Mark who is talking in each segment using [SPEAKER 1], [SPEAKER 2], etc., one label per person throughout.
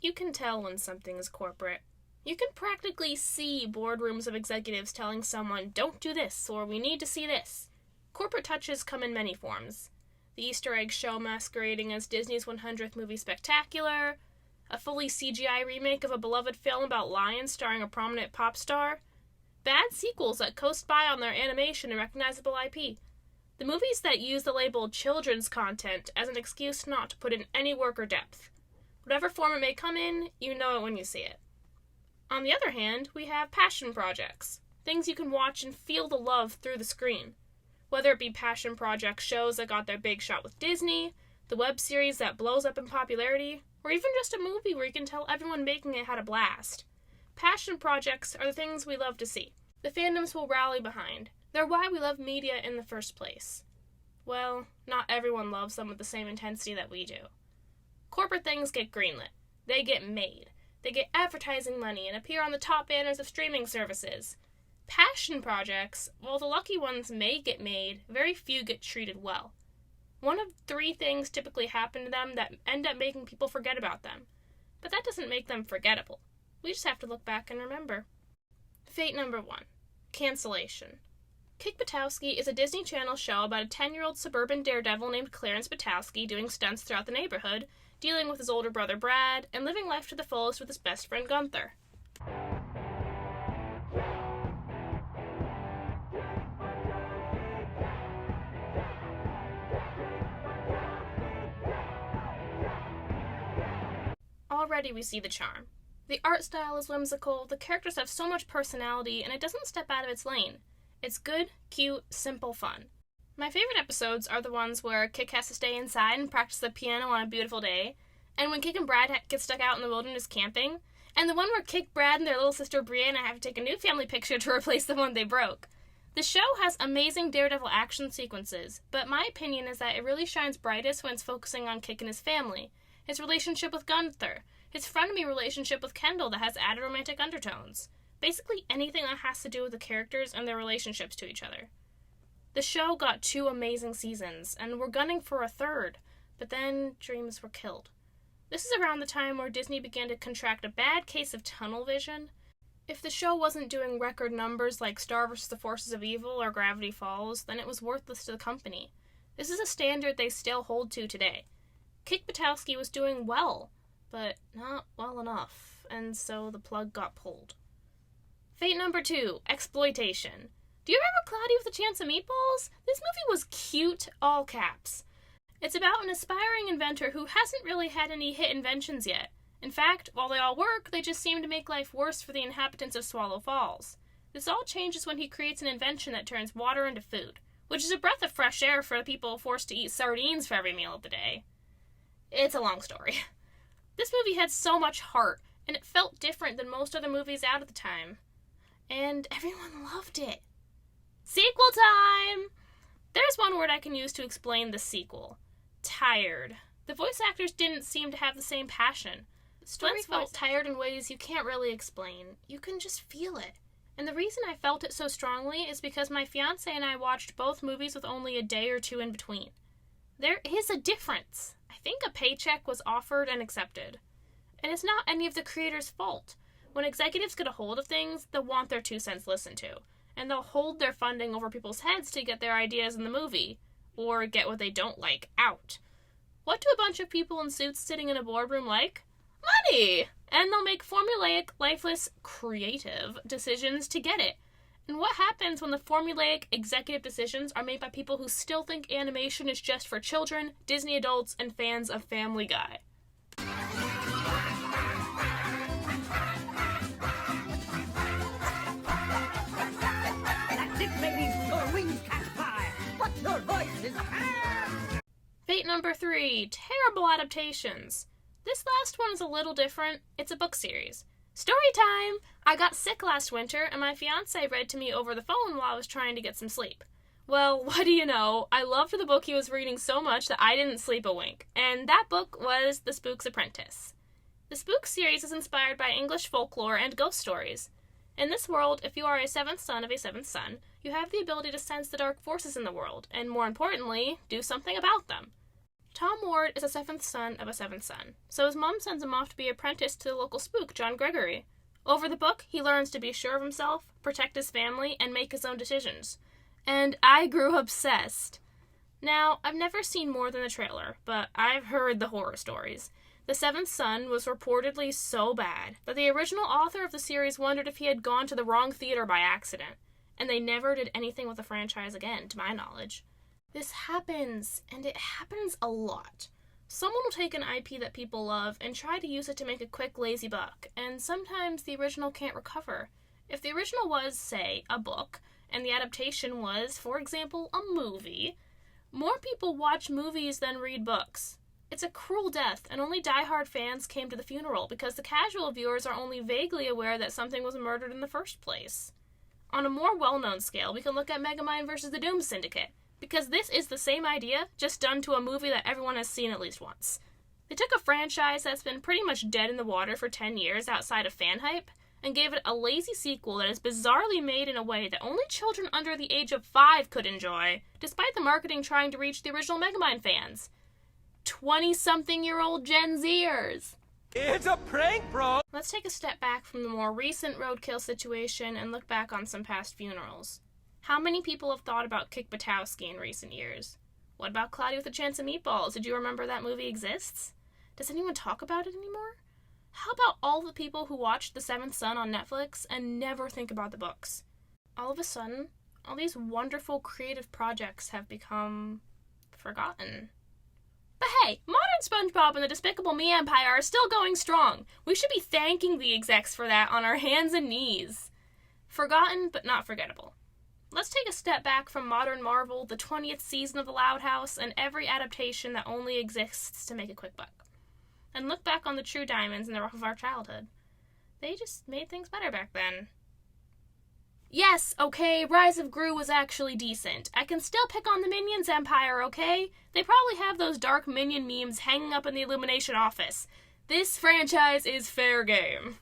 [SPEAKER 1] You can tell when something is corporate. You can practically see boardrooms of executives telling someone, don't do this, or we need to see this. Corporate touches come in many forms. The Easter egg show masquerading as Disney's 100th movie spectacular, a fully CGI remake of a beloved film about lions starring a prominent pop star, bad sequels that coast by on their animation and recognizable IP, the movies that use the label children's content as an excuse not to put in any work or depth. Whatever form it may come in, you know it when you see it. On the other hand, we have passion projects, things you can watch and feel the love through the screen. Whether it be passion project shows that got their big shot with Disney, the web series that blows up in popularity, or even just a movie where you can tell everyone making it had a blast. Passion projects are the things we love to see. The fandoms will rally behind. They're why we love media in the first place. Well, not everyone loves them with the same intensity that we do. Corporate things get greenlit. They get made. They get advertising money and appear on the top banners of streaming services. Passion projects, while the lucky ones may get made, very few get treated well. One of 3 things typically happen to them that end up making people forget about them. But that doesn't make them forgettable. We just have to look back and remember. Fate number 1. Cancellation. Kick Buttowski is a Disney Channel show about a 10-year-old suburban daredevil named Clarence Buttowski doing stunts throughout the neighborhood, dealing with his older brother Brad, and living life to the fullest with his best friend Gunther. Already we see the charm. The art style is whimsical, the characters have so much personality, and it doesn't step out of its lane. It's good, cute, simple fun. My favorite episodes are the ones where Kick has to stay inside and practice the piano on a beautiful day, and when Kick and Brad get stuck out in the wilderness camping, and the one where Kick, Brad, and their little sister Brianna have to take a new family picture to replace the one they broke. The show has amazing daredevil action sequences, but my opinion is that it really shines brightest when it's focusing on Kick and his family, his relationship with Gunther, his frenemy relationship with Kendall that has added romantic undertones. Basically anything that has to do with the characters and their relationships to each other. The show got 2 amazing seasons, and we're gunning for a 3rd, but then dreams were killed. This is around the time where Disney began to contract a bad case of tunnel vision. If the show wasn't doing record numbers like Star vs. the Forces of Evil or Gravity Falls, then it was worthless to the company. This is a standard they still hold to today. Kick Buttowski was doing well, but not well enough, and so the plug got pulled. Fate number 2, exploitation. Do you remember Cloudy with a Chance of Meatballs? This movie was cute, all caps. It's about an aspiring inventor who hasn't really had any hit inventions yet. In fact, while they all work, they just seem to make life worse for the inhabitants of Swallow Falls. This all changes when he creates an invention that turns water into food, which is a breath of fresh air for the people forced to eat sardines for every meal of the day. It's a long story. This movie had so much heart, and it felt different than most other movies out at the time. And everyone loved it. Sequel time! There's one word I can use to explain the sequel. Tired. The voice actors didn't seem to have the same passion. The story felt tired in ways you can't really explain. You can just feel it. And the reason I felt it so strongly is because my fiancé and I watched both movies with only a day or 2 in between. There is a difference. I think a paycheck was offered and accepted. And it's not any of the creators' fault. When executives get a hold of things, they'll want their 2 cents listened to. And they'll hold their funding over people's heads to get their ideas in the movie. Or get what they don't like out. What do a bunch of people in suits sitting in a boardroom like? Money! And they'll make formulaic, lifeless, creative decisions to get it. And what happens when the formulaic executive decisions are made by people who still think animation is just for children, Disney adults, and fans of Family Guy? Fate number 3, terrible adaptations. This last one is a little different. It's a book series. Story time! I got sick last winter, and my fiancé read to me over the phone while I was trying to get some sleep. Well, what do you know? I loved the book he was reading so much that I didn't sleep a wink, and that book was The Spook's Apprentice. The Spook series is inspired by English folklore and ghost stories. In this world, if you are a 7th son of a 7th son, you have the ability to sense the dark forces in the world, and more importantly, do something about them. Tom Ward is a seventh son of a seventh son, so his mom sends him off to be apprenticed to the local spook, John Gregory. Over the book, he learns to be sure of himself, protect his family, and make his own decisions. And I grew obsessed. Now, I've never seen more than the trailer, but I've heard the horror stories. The Seventh Son was reportedly so bad that the original author of the series wondered if he had gone to the wrong theater by accident, and they never did anything with the franchise again, to my knowledge. This happens, and it happens a lot. Someone will take an IP that people love and try to use it to make a quick, lazy buck, and sometimes the original can't recover. If the original was, say, a book, and the adaptation was, for example, a movie, more people watch movies than read books. It's a cruel death, and only die-hard fans came to the funeral because the casual viewers are only vaguely aware that something was murdered in the first place. On a more well-known scale, we can look at Megamind vs. the Doom Syndicate, because this is the same idea, just done to a movie that everyone has seen at least once. They took a franchise that's been pretty much dead in the water for 10 years outside of fan hype, and gave it a lazy sequel that is bizarrely made in a way that only children under the age of 5 could enjoy, despite the marketing trying to reach the original Megamind fans. 20-something-year-old Gen Zers!
[SPEAKER 2] It's a prank, bro!
[SPEAKER 1] Let's take a step back from the more recent roadkill situation and look back on some past funerals. How many people have thought about Kick Buttowski in recent years? What about Cloudy with a Chance of Meatballs? Did you remember that movie exists? Does anyone talk about it anymore? How about all the people who watched The Seventh Son on Netflix and never think about the books? All of a sudden, all these wonderful creative projects have become forgotten. But hey, modern SpongeBob and the Despicable Me empire are still going strong. We should be thanking the execs for that on our hands and knees. Forgotten, but not forgettable. Let's take a step back from modern Marvel, the 20th season of The Loud House, and every adaptation that only exists to make a quick buck. And look back on the true diamonds in the rough of our childhood. They just made things better back then. Yes, okay, Rise of Gru was actually decent. I can still pick on the Minions Empire, okay? They probably have those dark Minion memes hanging up in the Illumination office. This franchise is fair game.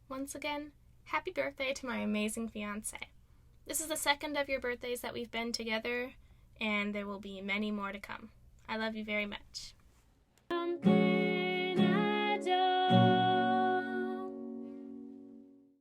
[SPEAKER 1] Once again, happy birthday to my amazing fiancé. This is the second of your birthdays that we've been together, and there will be many more to come. I love you very much.